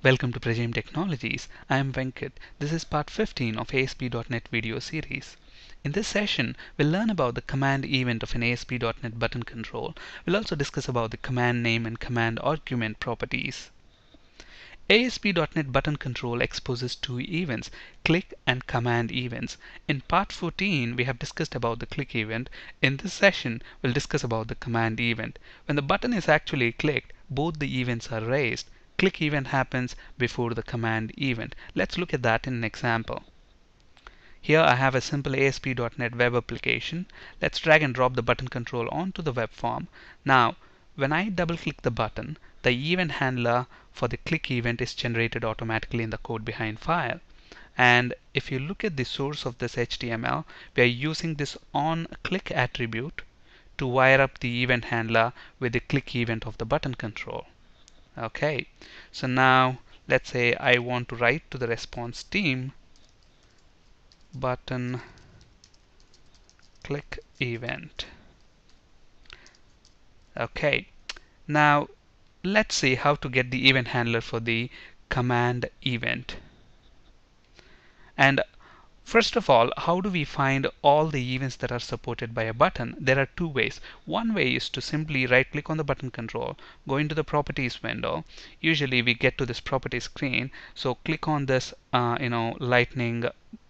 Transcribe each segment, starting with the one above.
Welcome to Pragim Technologies. I am Venkat. This is part 15 of ASP.NET video series. In this session, we'll learn about the command event of an ASP.NET button control. We'll also discuss about the command name and command argument properties. ASP.NET button control exposes two events, click and command events. In part 14, we have discussed about the click event. In this session, we'll discuss about the command event. When the button is actually clicked, both the events are raised. Click event happens before the command event. Let's look at that in an example. Here I have a simple ASP.NET web application. Let's drag and drop the button control onto the web form. Now, when I double click the button, the event handler for the click event is generated automatically in the code behind file. And if you look at the source of this HTML, we are using this onClick attribute to wire up the event handler with the click event of the button control. Okay, so now let's say I want to write to the response team button click event. Okay, now let's see how to get the event handler for the command event. And first of all, how do we find all the events that are supported by a button? There are two ways. One way is to simply right click on the button control, go into the properties window. Usually we get to this property screen, so click on this lightning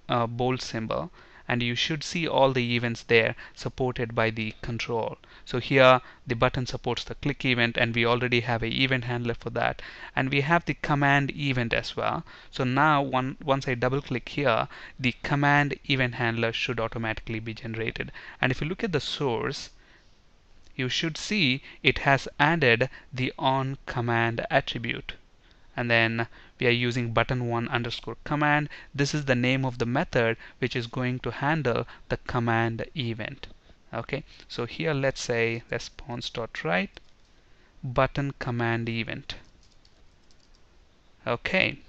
bolt symbol, and you should see all the events there supported by the control. So here the button supports the click event, and we already have an event handler for that, and we have the command event as well. So now once I double click here, the command event handler should automatically be generated. And if you look at the source, you should see it has added the onCommand attribute. And then we are using button1 underscore command. This is the name of the method which is going to handle the command event. Okay, so here let's say response.write button command event. Okay,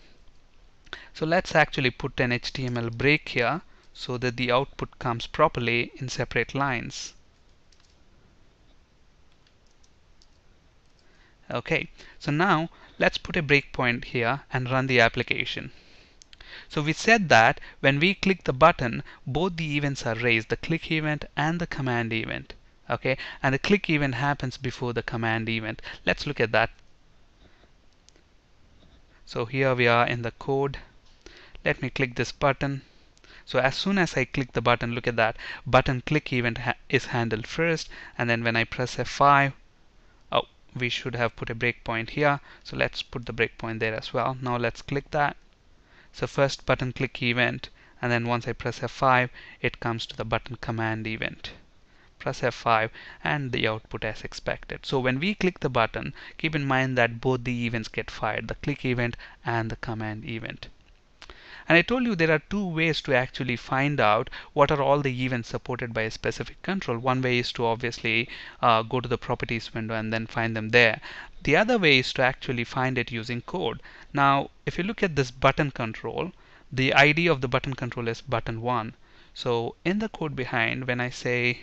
so let's actually put an HTML break here so that the output comes properly in separate lines. Okay, so now let's put a breakpoint here and run the application. So we said that when we click the button, both the events are raised, the click event and the command event. Okay, and the click event happens before the command event. Let's look at that. So here we are in the code. Let me click this button. So as soon as I click the button, look at that, button click event is handled first, and then when I press F5, we should have put a breakpoint here, so let's put the breakpoint there as well. Now let's click that. So first button click event, and then once I press F5, it comes to the button command event. Press F5 and the output as expected. So when we click the button, keep in mind that both the events get fired, the click event and the command event. And I told you there are two ways to actually find out what are all the events supported by a specific control. One way is to obviously go to the properties window and then find them there. The other way is to actually find it using code. Now, if you look at this button control, the ID of the button control is button1. So in the code behind, when I say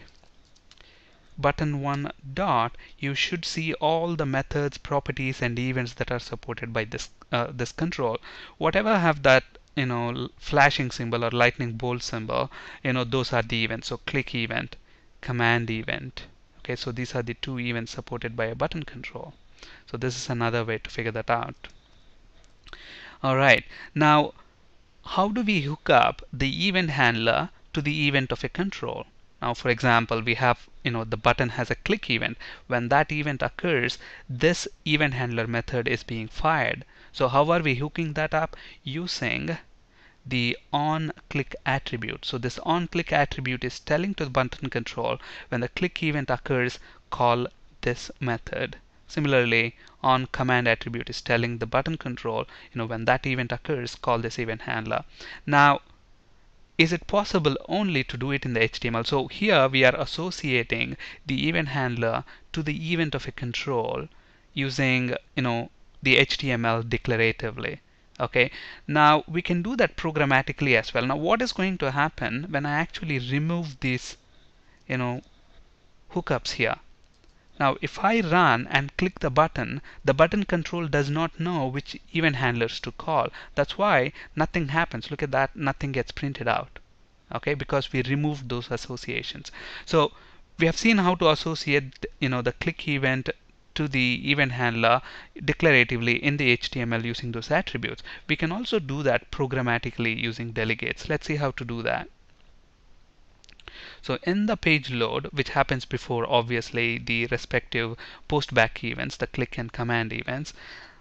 button1 dot, you should see all the methods, properties, and events that are supported by this this control. Whatever have that flashing symbol or lightning bolt symbol, those are the events. So click event, command event. Okay, so these are the two events supported by a button control. So this is another way to figure that out. Alright, now how do we hook up the event handler to the event of a control? Now for example, we have the button has a click event. When that event occurs, this event handler method is being fired. So how are we hooking that up? Using the onClick attribute. So this onClick attribute is telling to the button control, when the click event occurs, call this method. Similarly, onCommand attribute is telling the button control, when that event occurs, call this event handler. Now, is it possible only to do it in the HTML? So here we are associating the event handler to the event of a control using the HTML declaratively. Okay, now we can do that programmatically as well. Now what is going to happen when I actually remove these hookups here? Now if I run and click the button control does not know which event handlers to call. That's why nothing happens. Look at that, nothing gets printed out. Okay, because we removed those associations. So we have seen how to associate the click event to the event handler declaratively in the HTML using those attributes. We can also do that programmatically using delegates. Let's see how to do that. So in the page load, which happens before obviously the respective post back events, the click and command events,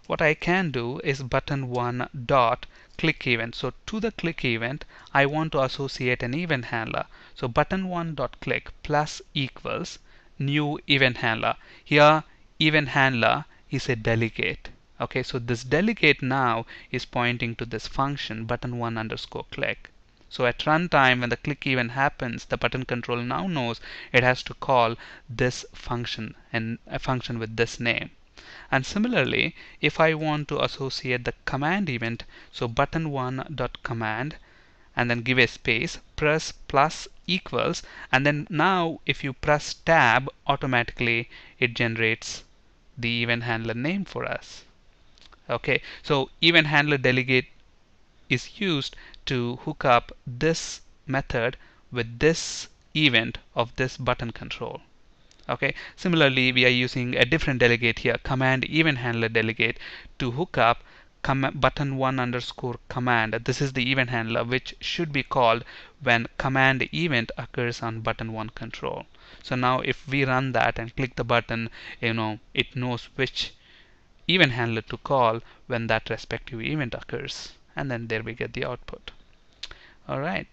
what I can do is button1 dot click event. So to the click event, I want to associate an event handler. So button1 dot click plus equals new event handler. Here event handler is a delegate. Okay, so this delegate now is pointing to this function button1 underscore click. So at runtime, when the click event happens, the button control now knows it has to call this function, and a function with this name. And similarly, if I want to associate the command event, so button1 dot command, and then give a space, press plus equals, and then now if you press tab, automatically it generates the event handler name for us. Okay, so event handler delegate is used to hook up this method with this event of this button control. Okay, similarly we are using a different delegate here, command event handler delegate, to hook up button1 underscore command. This is the event handler which should be called when command event occurs on button1 control. So now if we run that and click the button, it knows which event handler to call when that respective event occurs, and then there we get the output. Alright,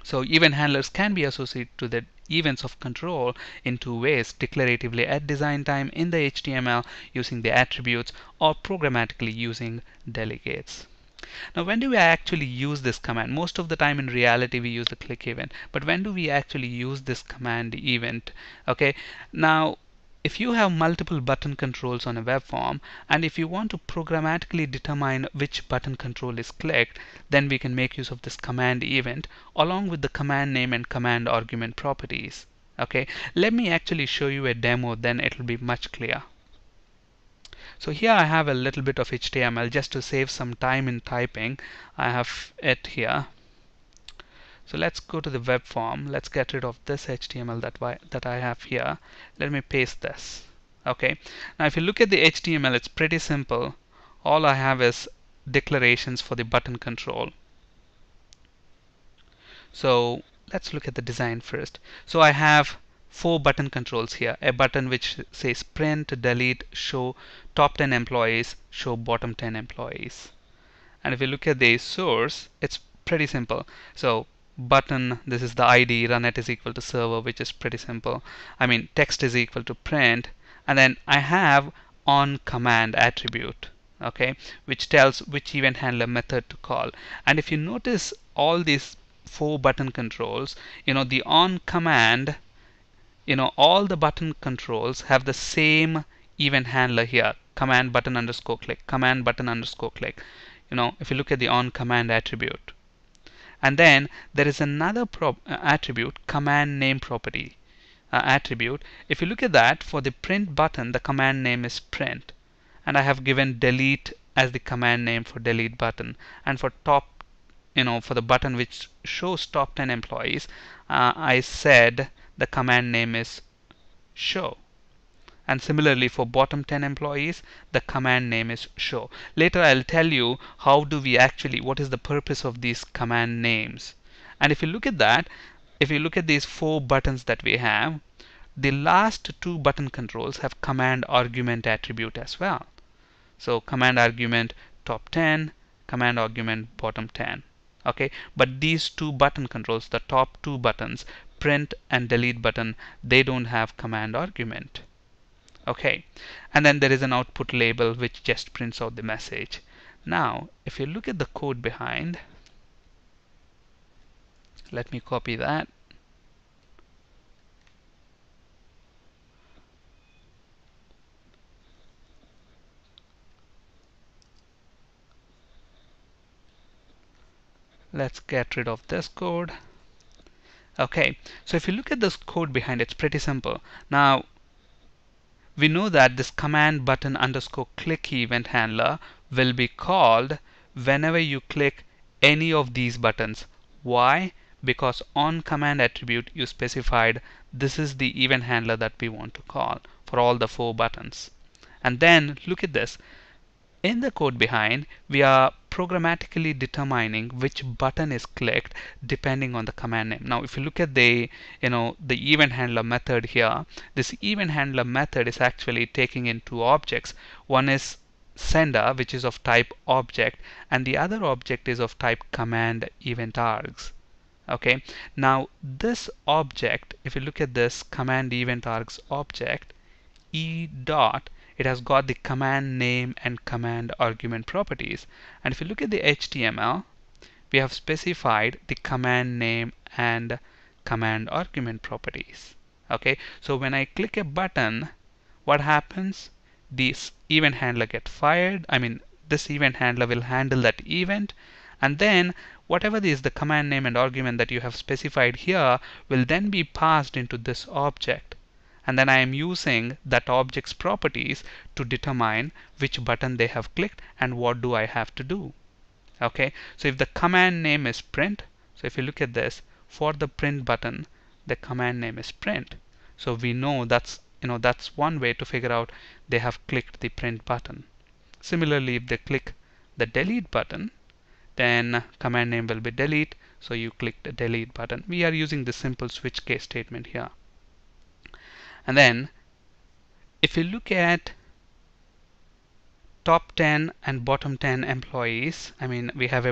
so event handlers can be associated to the events of control in two ways: declaratively at design time in the HTML using the attributes, or programmatically using delegates. Now when do we actually use this command? Most of the time in reality we use the click event, but when do we actually use this command event? Okay, now if you have multiple button controls on a web form, and if you want to programmatically determine which button control is clicked, then we can make use of this command event along with the command name and command argument properties. Okay, let me actually show you a demo, then it will be much clearer. So here I have a little bit of HTML just to save some time in typing. I have it here. So let's go to the web form. Let's get rid of this HTML that I have here. Let me paste this. Okay. Now if you look at the HTML, it's pretty simple. All I have is declarations for the button control. So let's look at the design first. So I have 4 button controls here. A button which says print, delete, show top 10 employees, show bottom 10 employees. And if you look at the source, it's pretty simple. So button, this is the ID, runAt is equal to server, which is pretty simple. I mean, text is equal to print, and then I have on command attribute, okay, which tells which event handler method to call. And if you notice all these 4 button controls, the on command, all the button controls have the same event handler here, command button underscore click, command button underscore click. If you look at the on command attribute, and then there is another attribute, command name property attribute. If you look at that, for the print button, the command name is print, and I have given delete as the command name for delete button. And for top, for the button which shows top 10 employees, I said the command name is show. And similarly for bottom 10 employees, the command name is show. Later I'll tell you what is the purpose of these command names. And if you look at that, if you look at these 4 buttons that we have, the last 2 button controls have command argument attribute as well. So command argument top 10, command argument bottom 10. Okay, but these 2 button controls, the top 2 buttons, print and delete button, they don't have command argument. Okay, and then there is an output label which just prints out the message. Now if you look at the code behind, let me copy that. Let's get rid of this code. Okay, so if you look at this code behind, it's pretty simple. Now we know that this command button underscore click event handler will be called whenever you click any of these buttons. Why? Because on command attribute you specified this is the event handler that we want to call for all the 4 buttons. And then look at this. In the code behind, we are programmatically determining which button is clicked depending on the command name. Now, if you look at the the event handler method here, this event handler method is actually taking in 2 objects. One is sender, which is of type object, and the other object is of type command event args. Okay, now this object, if you look at this command event args object, e dot, it has got the command name and command argument properties. And if you look at the HTML, we have specified the command name and command argument properties. Okay, so when I click a button, what happens? This event handler get fired. This event handler will handle that event, and then whatever is the command name and argument that you have specified here will then be passed into this object. And then I am using that object's properties to determine which button they have clicked and what do I have to do. Okay, so if the command name is print, so if you look at this, for the print button, the command name is print. So we know that's one way to figure out they have clicked the print button. Similarly, if they click the delete button, then command name will be delete. So you click the delete button. We are using the simple switch case statement here. And then if you look at top 10 and bottom 10 employees, we have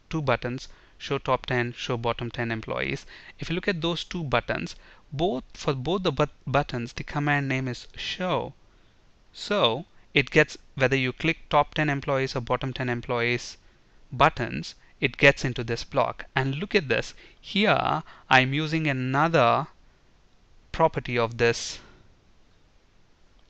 2 buttons, show top 10, show bottom 10 employees. If you look at those 2 buttons, for both the buttons, the command name is show. So it gets, whether you click top 10 employees or bottom 10 employees buttons, it gets into this block. And look at this. Here I'm using another property of this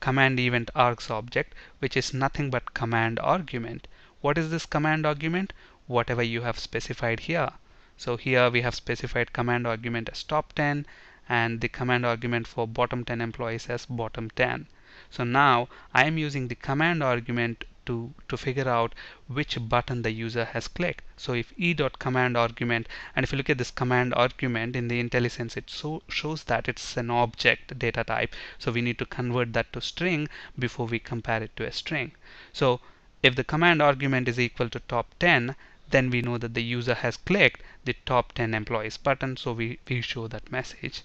command event args object, which is nothing but command argument. What is this command argument? Whatever you have specified here. So here we have specified command argument as top 10 and the command argument for bottom 10 employees as bottom 10. So now I am using the command argument to figure out which button the user has clicked. So if e.command argument, and if you look at this command argument in the IntelliSense, it shows that it's an object data type. So we need to convert that to string before we compare it to a string. So if the command argument is equal to top 10, then we know that the user has clicked the top 10 employees button. So we show that message.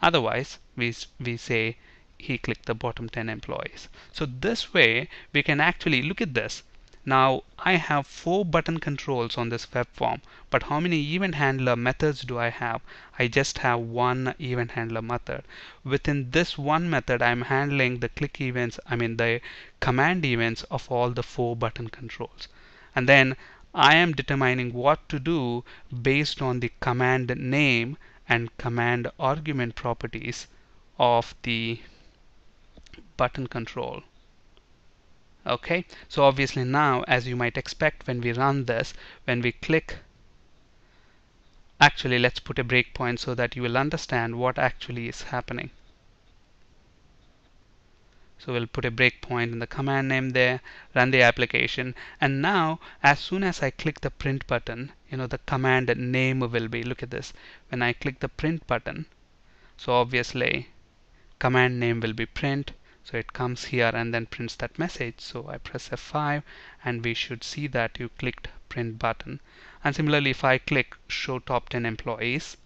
Otherwise, we say he clicked the bottom 10 employees. So this way we can actually look at this. Now I have 4 button controls on this web form, but how many event handler methods do I have? I just have one event handler method. Within this one method, I'm handling the click events, the command events of all the 4 button controls. And then I am determining what to do based on the command name and command argument properties of the button control. Okay, so obviously now, as you might expect, when we run this, when we click, actually let's put a breakpoint so that you will understand what actually is happening. So we'll put a breakpoint in the command name there, run the application, and now as soon as I click the print button, the command name will be, look at this, when I click the print button, so obviously command name will be print. So it comes here and then prints that message. So I press F5 and we should see that you clicked print button. And similarly, if I click show top 10 employees,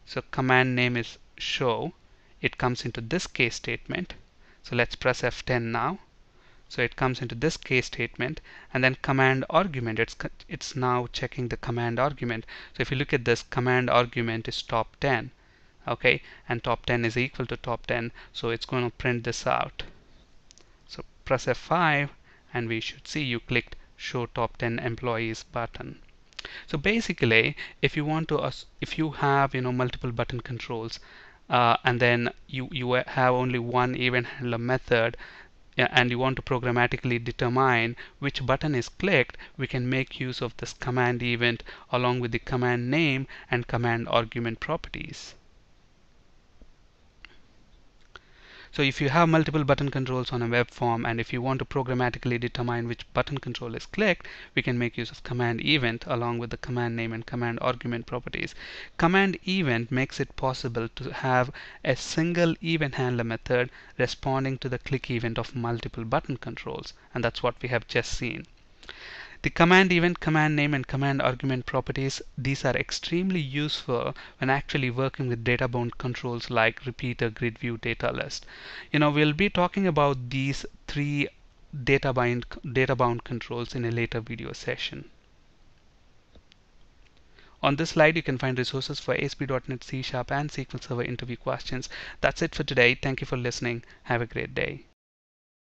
so command name is show, it comes into this case statement. So let's press F10 now. So it comes into this case statement, and then command argument, it's now checking the command argument. So if you look at this, command argument is top 10. Okay, and top 10 is equal to top 10, so it's going to print this out. So press F5 and we should see you clicked show top 10 employees button. So basically, if you have multiple button controls, and then you have only one event handler method, and you want to programmatically determine which button is clicked, we can make use of this command event along with the command name and command argument properties. So if you have multiple button controls on a web form, and if you want to programmatically determine which button control is clicked, we can make use of command event along with the command name and command argument properties. Command event makes it possible to have a single event handler method responding to the click event of multiple button controls, and that's what we have just seen. The command event, command name, and command argument properties, these are extremely useful when actually working with data-bound controls like repeater, grid view, data list. We'll be talking about these three data-bound controls in a later video session. On this slide, you can find resources for ASP.NET C# and SQL Server interview questions. That's it for today. Thank you for listening. Have a great day.